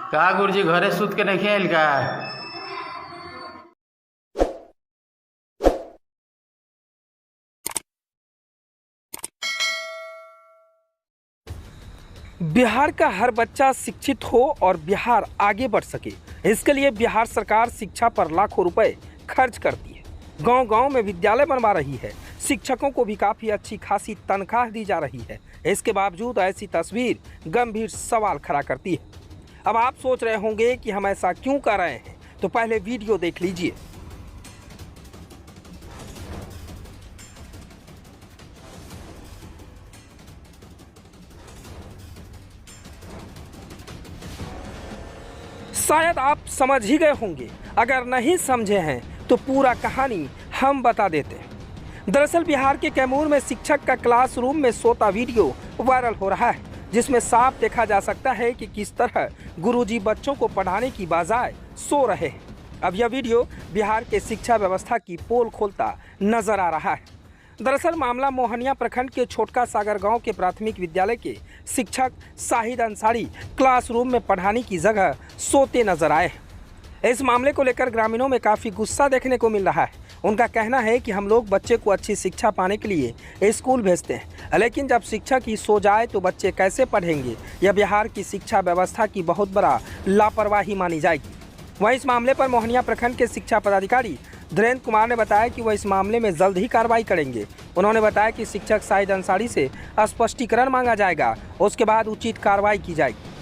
का गुरुजी घरे सुत के नहीं आइल का? बिहार का हर बच्चा शिक्षित हो और बिहार आगे बढ़ सके, इसके लिए बिहार सरकार शिक्षा पर लाखों रुपए खर्च करती है। गांव-गांव में विद्यालय बनवा रही है। शिक्षकों को भी काफ़ी अच्छी खासी तनख्वाह दी जा रही है। इसके बावजूद ऐसी तस्वीर गंभीर सवाल खड़ा करती है। अब आप सोच रहे होंगे कि हम ऐसा क्यों कर रहे हैं, तो पहले वीडियो देख लीजिए। शायद आप समझ ही गए होंगे, अगर नहीं समझे हैं तो पूरा कहानी हम बता देते हैं। दरअसल बिहार के कैमूर में शिक्षक का क्लासरूम में सोता वीडियो वायरल हो रहा है, जिसमें साफ देखा जा सकता है कि किस तरह गुरुजी बच्चों को पढ़ाने की बजाय सो रहे हैं। अब यह वीडियो बिहार के शिक्षा व्यवस्था की पोल खोलता नजर आ रहा है। दरअसल मामला मोहनिया प्रखंड के छोटका सागर गांव के प्राथमिक विद्यालय के शिक्षक शाहिद अंसारी क्लासरूम में पढ़ाने की जगह सोते नजर आए। इस मामले को लेकर ग्रामीणों में काफ़ी गुस्सा देखने को मिल रहा है। उनका कहना है कि हम लोग बच्चे को अच्छी शिक्षा पाने के लिए स्कूल भेजते हैं, लेकिन जब शिक्षक ही सो जाए तो बच्चे कैसे पढ़ेंगे? यह बिहार की शिक्षा व्यवस्था की बहुत बड़ा लापरवाही मानी जाएगी। वहीं इस मामले पर मोहनिया प्रखंड के शिक्षा पदाधिकारी धीरेन्द्र कुमार ने बताया कि वह इस मामले में जल्द ही कार्रवाई करेंगे। उन्होंने बताया कि शिक्षक शाहिद अंसारी से स्पष्टीकरण मांगा जाएगा, उसके बाद उचित कार्रवाई की जाएगी।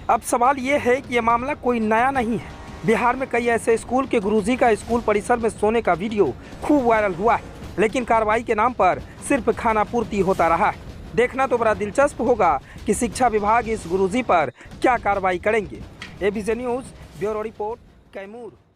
अब सवाल ये है कि यह मामला कोई नया नहीं है। बिहार में कई ऐसे स्कूल के गुरुजी का स्कूल परिसर में सोने का वीडियो खूब वायरल हुआ है, लेकिन कार्रवाई के नाम पर सिर्फ खाना पूर्ति होता रहा है। देखना तो बड़ा दिलचस्प होगा कि शिक्षा विभाग इस गुरुजी पर क्या कार्रवाई करेंगे। ABC news bureau report Kaimur.